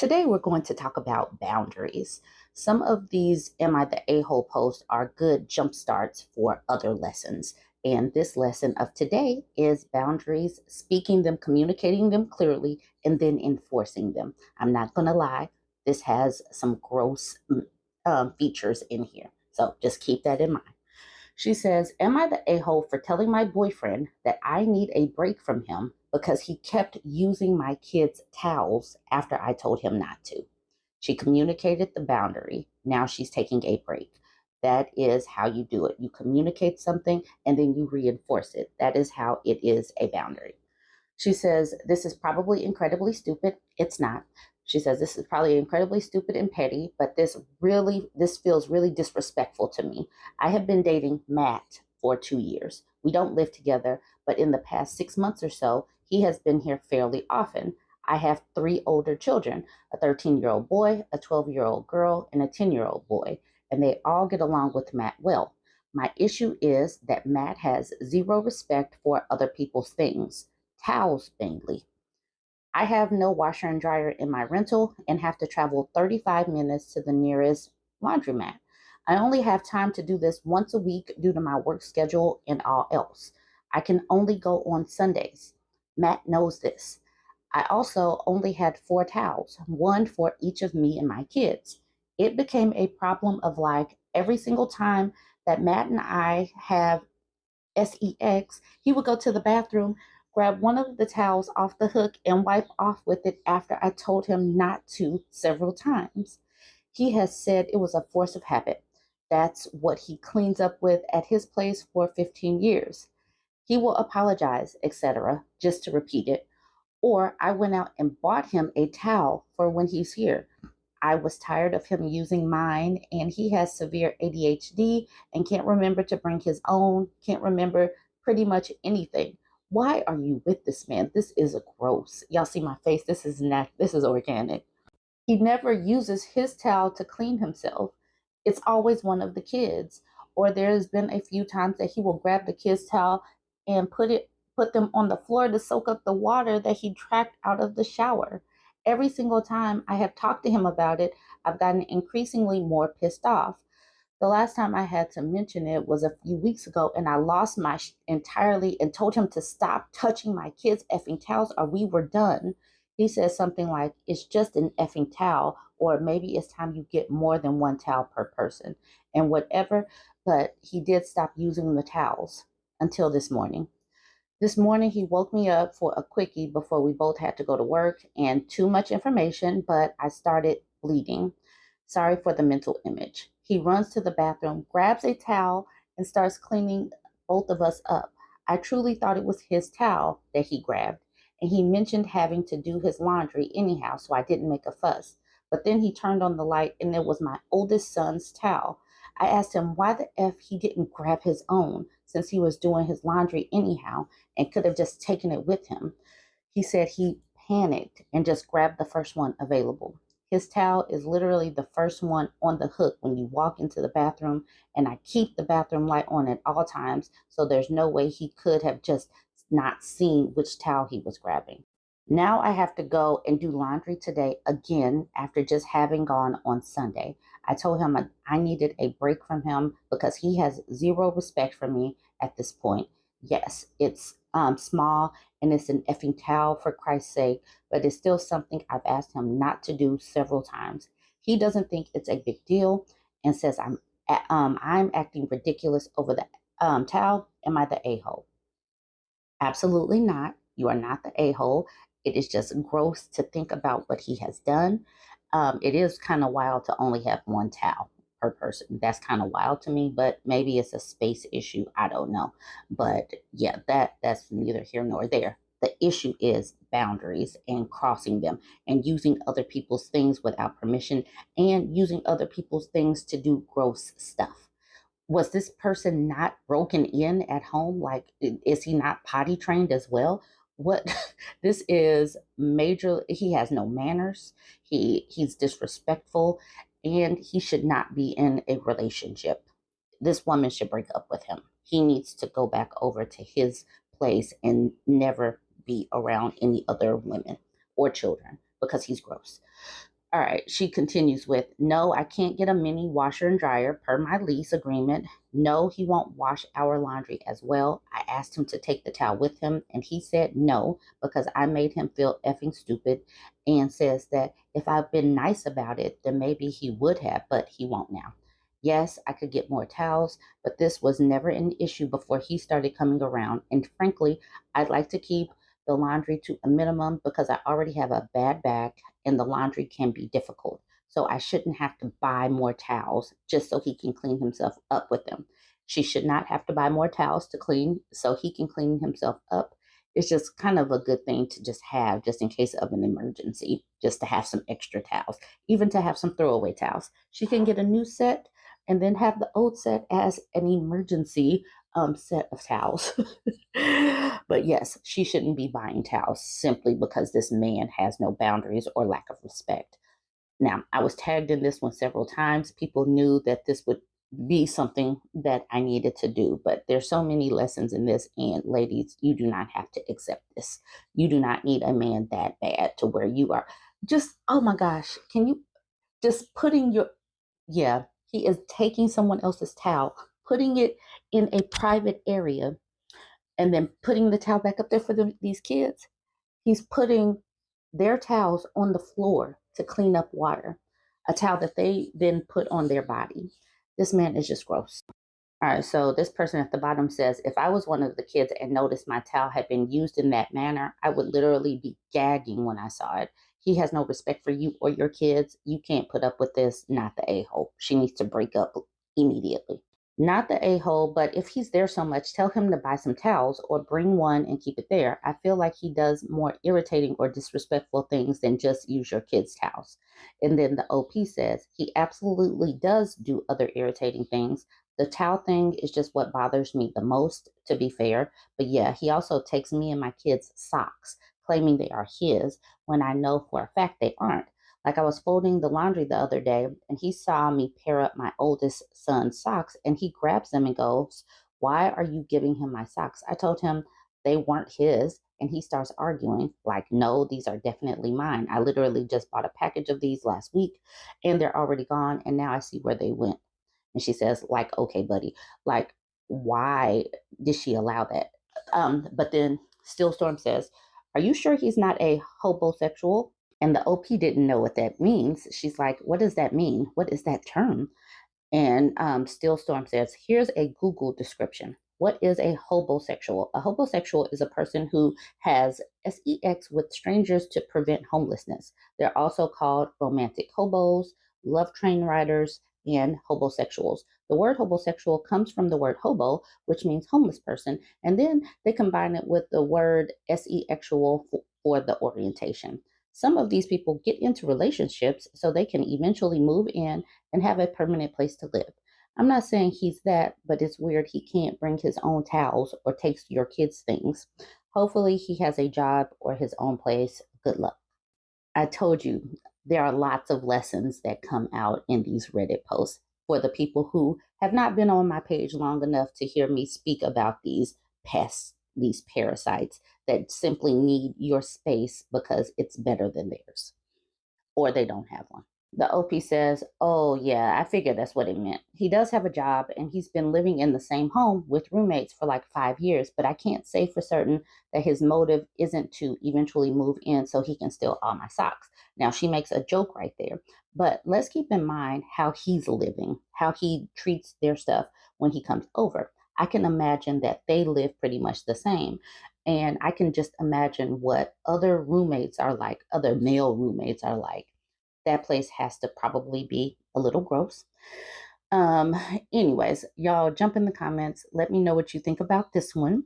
Today, we're going to talk about boundaries. Some of these Am I the A-hole posts are good jump starts for other lessons. And this lesson of today is boundaries, speaking them, communicating them clearly, and then enforcing them. I'm not going to lie, this has some gross features in here. So just keep that in mind. She says, Am I the a hole for telling my boyfriend that I need a break from him because he kept using my kids' towels after I told him not to? She communicated the boundary. Now she's taking a break. That is how you do it. You communicate something and then you reinforce it. That is how it is a boundary. She says, This is probably incredibly stupid. It's not. She says, This is probably incredibly stupid and petty, but this feels really disrespectful to me. I have been dating Matt for 2 years. We don't live together, but in the past 6 months or so, he has been here fairly often. I have three older children, a 13-year-old boy, a 12-year-old girl, and a 10-year-old boy, and they all get along with Matt well. My issue is that Matt has zero respect for other people's things. Towels mainly. I have no washer and dryer in my rental and have to travel 35 minutes to the nearest laundromat. I only have time to do this once a week due to my work schedule and all else. I can only go on Sundays. Matt knows this. I also only had 4 towels, one for each of me and my kids. It became a problem of like every single time that Matt and I have sex, he would go to the bathroom, grab one of the towels off the hook, and wipe off with it after I told him not to several times. He has said it was a force of habit. That's what he cleans up with at his place for 15 years. He will apologize, etc., just to repeat it. Or I went out and bought him a towel for when he's here. I was tired of him using mine, and he has severe ADHD and can't remember to bring his own, can't remember pretty much anything. Why are you with this man? This is a gross. Y'all see my face? This is organic. He never uses his towel to clean himself. It's always one of the kids. Or there's been a few times that he will grab the kid's towel and put them on the floor to soak up the water that he tracked out of the shower. Every single time I have talked to him about it, I've gotten increasingly more pissed off. The last time I had to mention it was a few weeks ago, and I lost my entirely and told him to stop touching my kids' effing towels or we were done. He says something like, It's just an effing towel, or maybe it's time you get more than one towel per person, and whatever. But he did stop using the towels until this morning. This morning, he woke me up for a quickie before we both had to go to work, and too much information, but I started bleeding. Sorry for the mental image. He runs to the bathroom, grabs a towel, and starts cleaning both of us up. I truly thought it was his towel that he grabbed, and he mentioned having to do his laundry anyhow, so I didn't make a fuss. But then he turned on the light, and it was my oldest son's towel. I asked him why the F he didn't grab his own since he was doing his laundry anyhow and could have just taken it with him. He said he panicked and just grabbed the first one available. His towel is literally the first one on the hook when you walk into the bathroom, and I keep the bathroom light on at all times, so there's no way he could have just not seen which towel he was grabbing. Now I have to go and do laundry today again after just having gone on Sunday. I told him I needed a break from him because he has zero respect for me at this point. Yes, it's small and it's an effing towel for Christ's sake, but it's still something I've asked him not to do several times. He doesn't think it's a big deal and says I'm acting ridiculous over the towel. Am I the a-hole? Absolutely not. You are not the a-hole. It is just gross to think about what he has done. It is kind of wild to only have one towel per person. That's kind of wild to me, but maybe it's a space issue. I don't know. But yeah, that's neither here nor there. The issue is boundaries and crossing them and using other people's things without permission and using other people's things to do gross stuff. Was this person not broken in at home? Like, is he not potty trained as well? What this is major. He has no manners. He's disrespectful, and he should not be in a relationship. This woman should break up with him. He needs to go back over to his place and never be around any other women or children because he's gross. All right, she continues with, no, I can't get a mini washer and dryer per my lease agreement. No, he won't wash our laundry as well. I asked him to take the towel with him, and he said no because I made him feel effing stupid, and says that if I've been nice about it, then maybe he would have, but he won't now. Yes, I could get more towels, but this was never an issue before he started coming around. And frankly, I'd like to keep the laundry to a minimum because I already have a bad back and the laundry can be difficult. So I shouldn't have to buy more towels just so he can clean himself up with them. She should not have to buy more towels to clean so he can clean himself up. It's just kind of a good thing to just have just in case of an emergency, just to have some extra towels, even to have some throwaway towels. She can get a new set and then have the old set as an emergency set of towels. But yes, she shouldn't be buying towels simply because this man has no boundaries or lack of respect. Now, I was tagged in this one several times. People knew that this would be something that I needed to do, but there's so many lessons in this. And ladies, you do not have to accept this. You do not need a man that bad to where you are just, oh my gosh, can you just putting your, yeah, he is taking someone else's towel, putting it in a private area, and then putting the towel back up there for these kids. He's putting their towels on the floor to clean up water, a towel that they then put on their body. This man is just gross. All right, so this person at the bottom says, if I was one of the kids and noticed my towel had been used in that manner, I would literally be gagging when I saw it. He has no respect for you or your kids. You can't put up with this, not the a-hole. She needs to break up immediately. Not the a-hole, but if he's there so much, tell him to buy some towels or bring one and keep it there. I feel like he does more irritating or disrespectful things than just use your kids' towels. And then the OP says he absolutely does do other irritating things. The towel thing is just what bothers me the most, to be fair. But yeah, he also takes me and my kids' socks, claiming they are his when I know for a fact they aren't. Like I was folding the laundry the other day and he saw me pair up my oldest son's socks and he grabs them and goes, why are you giving him my socks? I told him they weren't his and he starts arguing like, no, these are definitely mine. I literally just bought a package of these last week and they're already gone and now I see where they went. And she says, like, okay, buddy, like, why did she allow that? But then Still Storm says, are you sure he's not a hobosexual? And the OP didn't know what that means. She's like, what does that mean? What is that term? And Still Storm says, here's a Google description. What is a hobosexual? A hobosexual is a person who has sex with strangers to prevent homelessness. They're also called romantic hobos, love train riders, and hobosexuals. The word hobosexual comes from the word hobo, which means homeless person, and then they combine it with the word sexual for the orientation. Some of these people get into relationships so they can eventually move in and have a permanent place to live. I'm not saying he's that, but it's weird he can't bring his own towels or takes your kids' things. Hopefully, he has a job or his own place. Good luck. I told you there are lots of lessons that come out in these Reddit posts for the people who have not been on my page long enough to hear me speak about these pests, these parasites that simply need your space because it's better than theirs or they don't have one. The OP says, oh, yeah, I figured that's what it meant. He does have a job and he's been living in the same home with roommates for like 5 years, but I can't say for certain that his motive isn't to eventually move in so he can steal all my socks. Now, she makes a joke right there, but let's keep in mind how he's living, how he treats their stuff when he comes over. I can imagine that they live pretty much the same. And I can just imagine what other roommates are like, other male roommates are like. That place has to probably be a little gross. Um, Anyways, y'all jump in the comments. Let me know what you think about this one.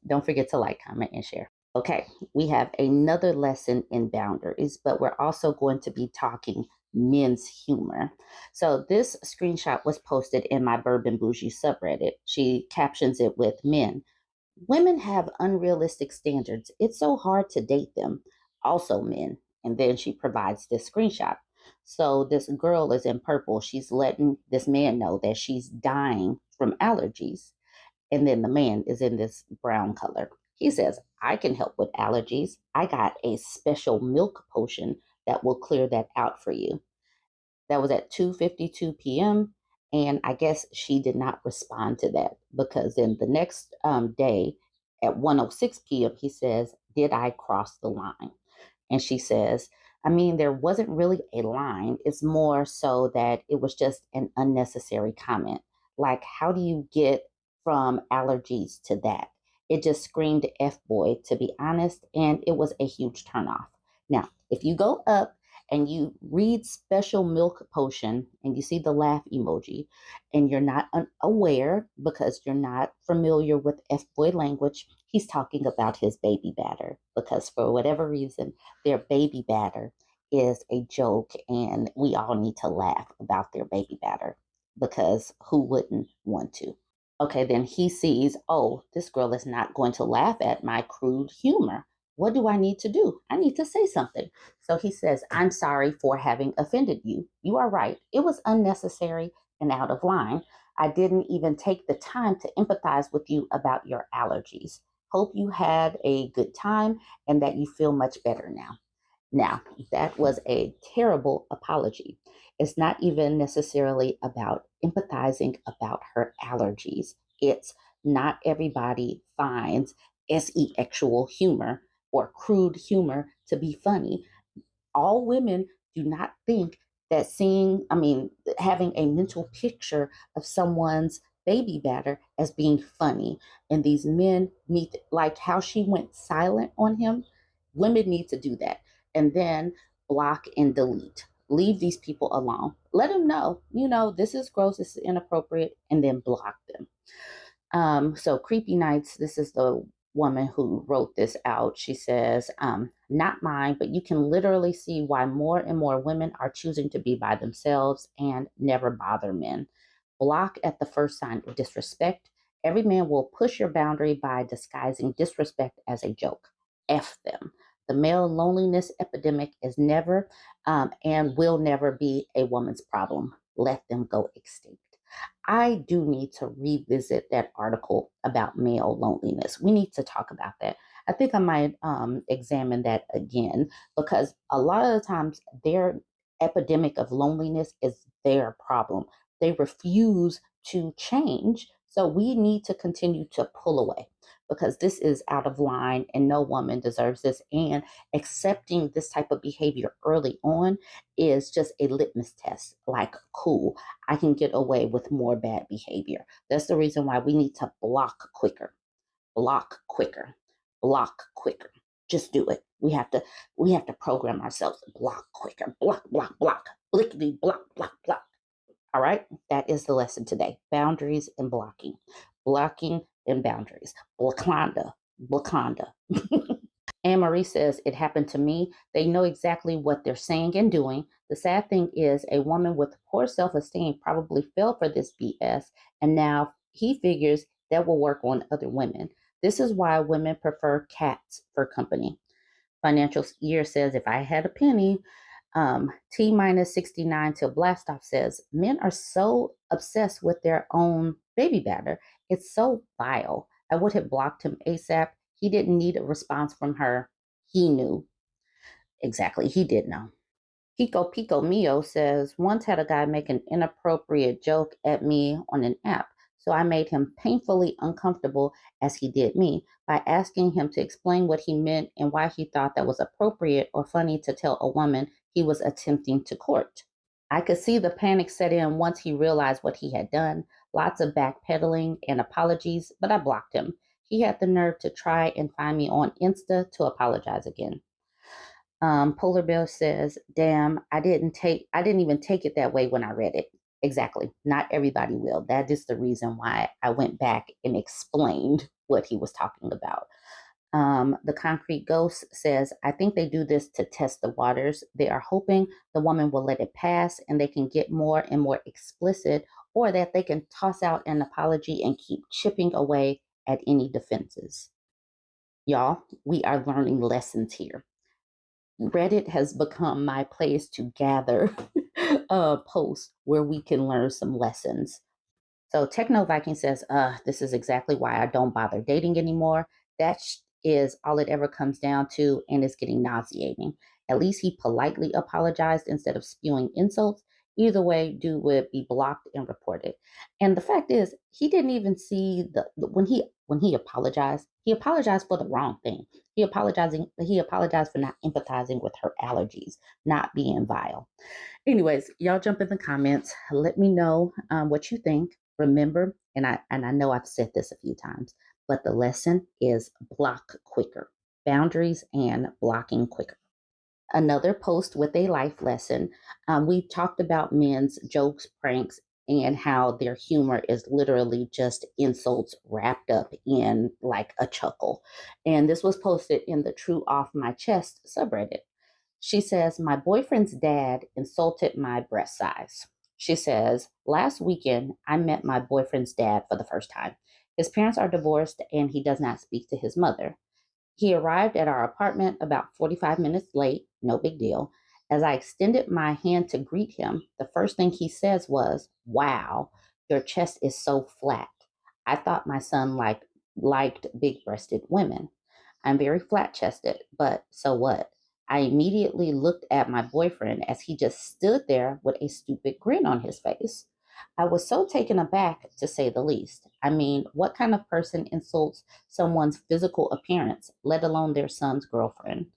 Don't forget to like, comment, and share. Okay, we have another lesson in boundaries, but we're also going to be talking men's humor. So this screenshot was posted in my BurbNBougie subreddit. She captions it with men. Women have unrealistic standards. It's so hard to date them. Also, men. And then she provides this screenshot. So this girl is in purple. She's letting this man know that she's dying from allergies. And then the man is in this brown color. He says, I can help with allergies. I got a special milk potion that will clear that out for you. That was at 2:52 p.m. And I guess she did not respond to that because then the next day at 1:06 p.m., he says, "Did I cross the line?" And she says, "I mean, there wasn't really a line. It's more so that it was just an unnecessary comment. Like, how do you get from allergies to that?" It just screamed F boy, to be honest, and it was a huge turnoff. Now, if you go up and you read Special Milk Potion and you see the laugh emoji and you're not aware because you're not familiar with F boy language, he's talking about his baby batter because for whatever reason, their baby batter is a joke and we all need to laugh about their baby batter because who wouldn't want to? Okay, then he sees, oh, this girl is not going to laugh at my crude humor. What do I need to do? I need to say something. So he says, "I'm sorry for having offended you. You are right. It was unnecessary and out of line. I didn't even take the time to empathize with you about your allergies. Hope you had a good time and that you feel much better now." Now, that was a terrible apology. It's not even necessarily about empathizing about her allergies. It's not everybody finds sexual humor or crude humor to be funny. All women do not think that having a mental picture of someone's baby batter as being funny. And these men need, like how she went silent on him, women need to do that. And then block and delete. Leave these people alone. Let them know, this is gross, this is inappropriate, and then block them. So Creepy Nights, this is the woman who wrote this out. She says, not mine, but you can literally see why more and more women are choosing to be by themselves and never bother men. Block at the first sign of disrespect. Every man will push your boundary by disguising disrespect as a joke. F them. The male loneliness epidemic is never and will never be a woman's problem. Let them go extinct. I do need to revisit that article about male loneliness. We need to talk about that. I think I might examine that again because a lot of the times their epidemic of loneliness is their problem. They refuse to change. So we need to continue to pull away because this is out of line and no woman deserves this. And accepting this type of behavior early on is just a litmus test. Like, cool, I can get away with more bad behavior. That's the reason why we need to block quicker, block quicker. Just do it. We have to program ourselves. Block quicker, block, blickety, block. All right, that is the lesson today. Boundaries and blocking, blocking and boundaries. Blackonda. Anne Marie says, "It happened to me. They know exactly what they're saying and doing. The sad thing is, a woman with poor self esteem probably fell for this BS, and now he figures that will work on other women. This is why women prefer cats for company." Financial Year says, "If I had a penny," T minus 69 till Blastoff says, "Men are so obsessed with their own baby batter. It's so vile. I would have blocked him ASAP. He didn't need a response from her. He knew." Exactly. He did know. Pico Mio says, "Once had a guy make an inappropriate joke at me on an app. So I made him painfully uncomfortable as he did me by asking him to explain what he meant and why he thought that was appropriate or funny to tell a woman he was attempting to court. I could see the panic set in once he realized what he had done. Lots of backpedaling and apologies, but I blocked him. He had the nerve to try and find me on Insta to apologize again." Polar Bear says, "Damn, I didn't even take it that way when I read it." Exactly. Not everybody will. That is the reason why I went back and explained what he was talking about. The Concrete Ghost says, "I think they do this to test the waters. They are hoping the woman will let it pass and they can get more and more explicit, or that they can toss out an apology and keep chipping away at any defenses." Y'all, we are learning lessons here. Reddit has become my place to gather posts where we can learn some lessons. So Techno Viking says, "This is exactly why I don't bother dating anymore. That is all it ever comes down to, and it's getting nauseating. At least he politely apologized instead of spewing insults. Either way, dude would be blocked and reported. And the fact is, he didn't even see when he apologized. He apologized for the wrong thing. He apologized for not empathizing with her allergies, not being vile. Anyways, y'all jump in the comments. Let me know what you think. Remember, and I know I've said this a few times, but the lesson is block quicker. Boundaries and blocking quicker. Another post with a life lesson. We talked about men's jokes, pranks, and how their humor is literally just insults wrapped up in like a chuckle. And this was posted in the True Off My Chest subreddit. She says, my boyfriend's dad insulted my breast size. She says, last weekend, I met my boyfriend's dad for the first time. His parents are divorced and he does not speak to his mother. He arrived at our apartment about 45 minutes late, no big deal. As I extended my hand to greet him, the first thing he says was, wow, your chest is so flat. I thought my son liked big breasted women. I'm very flat chested, but so what? I immediately looked at my boyfriend as he just stood there with a stupid grin on his face. I was so taken aback, to say the least. I mean, what kind of person insults someone's physical appearance, let alone their son's girlfriend?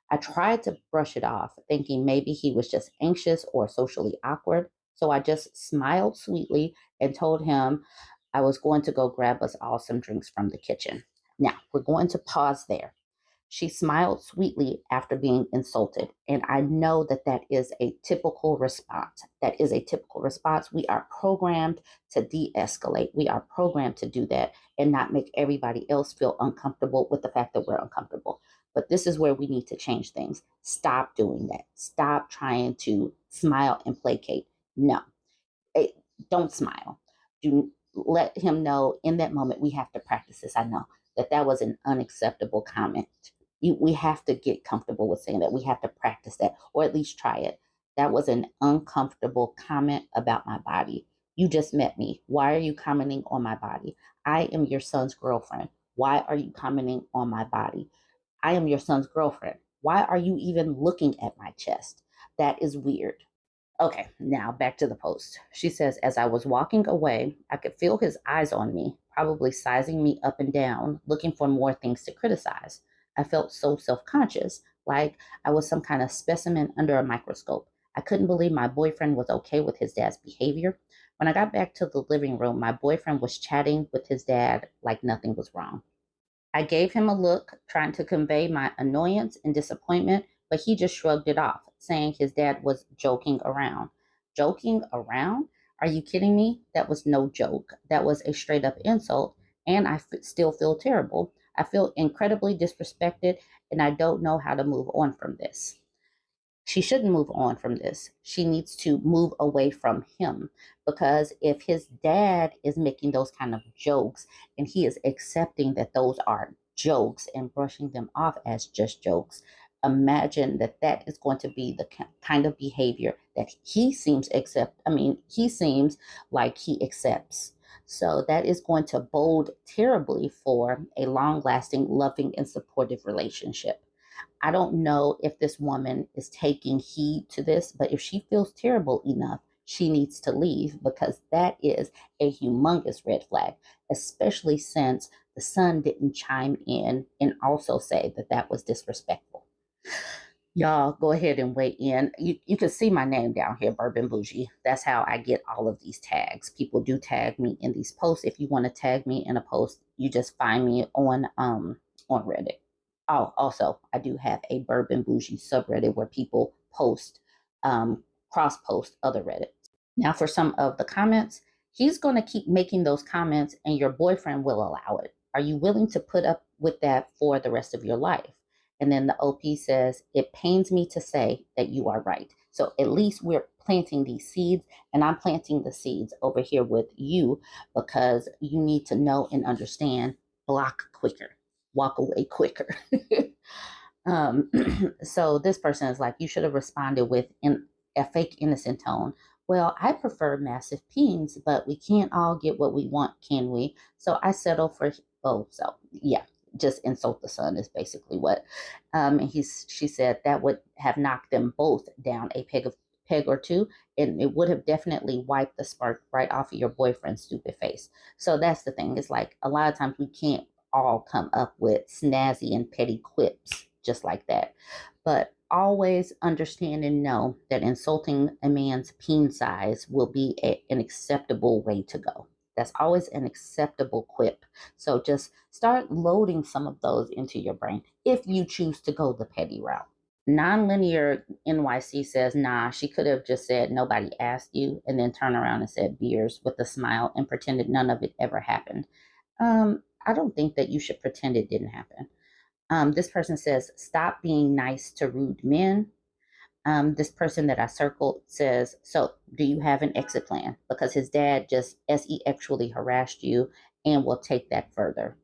I tried to brush it off, thinking maybe he was just anxious or socially awkward. So I just smiled sweetly and told him I was going to go grab us all some drinks from the kitchen. Now, we're going to pause there. She smiled sweetly after being insulted. And I know that that is a typical response. That is a typical response. We are programmed to de escalate. We are programmed to do that and not make everybody else feel uncomfortable with the fact that we're uncomfortable. But this is where we need to change things. Stop doing that. Stop trying to smile and placate. No, it, don't smile. Do let him know in that moment we have to practice this. I know that that was an unacceptable comment. We have to get comfortable with saying that. We have to practice that, or at least try it. That was an uncomfortable comment about my body. You just met me. Why are you commenting on my body? I am your son's girlfriend. Why are you commenting on my body? I am your son's girlfriend. Why are you even looking at my chest? That is weird. Okay, now back to the post. She says, as I was walking away, I could feel his eyes on me, probably sizing me up and down, looking for more things to criticize. I felt so self conscious, like I was some kind of specimen under a microscope. I couldn't believe my boyfriend was okay with his dad's behavior. When I got back to the living room, my boyfriend was chatting with his dad like nothing was wrong. I gave him a look, trying to convey my annoyance and disappointment, but he just shrugged it off, saying his dad was joking around. Joking around? Are you kidding me? That was no joke. That was a straight up insult, and still feel terrible. I feel incredibly disrespected, and I don't know how to move on from this. She shouldn't move on from this. She needs to move away from him, because if his dad is making those kind of jokes and he is accepting that those are jokes and brushing them off as just jokes, imagine that that is going to be the kind of behavior that he seems like he accepts. So that is going to bode terribly for a long lasting, loving, and supportive relationship. I don't know if this woman is taking heed to this, but if she feels terrible enough, she needs to leave, because that is a humongous red flag, especially since the son didn't chime in and also say that that was disrespectful. Y'all go ahead and weigh in. You can see my name down here, BurbNBougie. That's how I get all of these tags. People do tag me in these posts. If you want to tag me in a post, you just find me on Reddit. Oh, also, I do have a BurbNBougie subreddit where people post, cross post other Reddit. Now, for some of the comments, he's going to keep making those comments and your boyfriend will allow it. Are you willing to put up with that for the rest of your life? And then the OP says, it pains me to say that you are right. So at least we're planting these seeds, and I'm planting the seeds over here with you, because you need to know and understand, block quicker, walk away quicker. um, so this person is like, you should have responded with a fake innocent tone. Well, I prefer massive peens, but we can't all get what we want, can we? So I settle for, oh, so yeah. just insult the son is basically what. And she said that would have knocked them both down a peg or two, and it would have definitely wiped the spark right off of your boyfriend's stupid face. So that's the thing. It's like a lot of times we can't all come up with snazzy and petty quips just like that. But always understand and know that insulting a man's peen size will be an acceptable way to go. That's always an acceptable quip. So just start loading some of those into your brain if you choose to go the petty route. Nonlinear NYC says, nah, she could have just said nobody asked you and then turn around and said beers with a smile and pretended none of it ever happened. I don't think that you should pretend it didn't happen. This person says, stop being nice to rude men. This person that I circled says, so do you have an exit plan? Because his dad just SE actually harassed you and will take that further.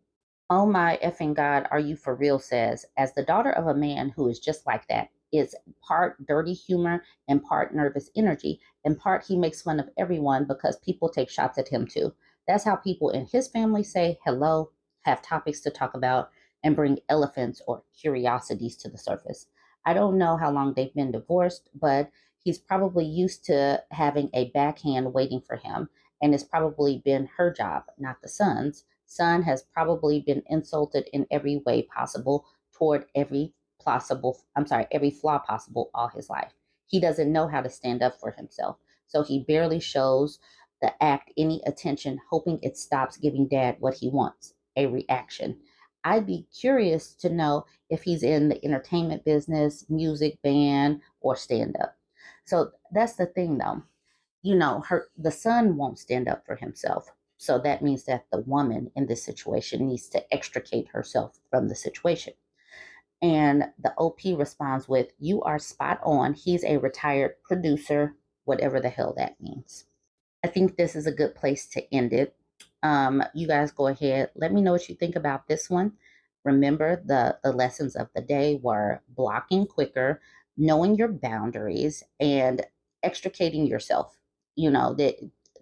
Oh my effing God, are you for real? Says, as the daughter of a man who is just like that, is part dirty humor and part nervous energy, and part he makes fun of everyone because people take shots at him too. That's how people in his family say hello, have topics to talk about, and bring elephants or curiosities to the surface. I don't know how long they've been divorced, but he's probably used to having a backhand waiting for him, and it's probably been her job, not the son's. Son has probably been insulted in every way possible toward every flaw possible all his life. He doesn't know how to stand up for himself. So he barely shows the act any attention, hoping it stops giving dad what he wants, a reaction. I'd be curious to know if he's in the entertainment business, music, band, or stand up. So that's the thing though. The son won't stand up for himself. So that means that the woman in this situation needs to extricate herself from the situation. And the OP responds with, you are spot on. He's a retired producer, whatever the hell that means. I think this is a good place to end it. You guys go ahead. Let me know what you think about this one. Remember, the lessons of the day were blocking quicker, knowing your boundaries, and extricating yourself. That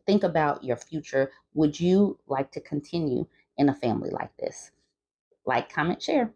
think about your future. Would you like to continue in a family like this? Like, comment, share.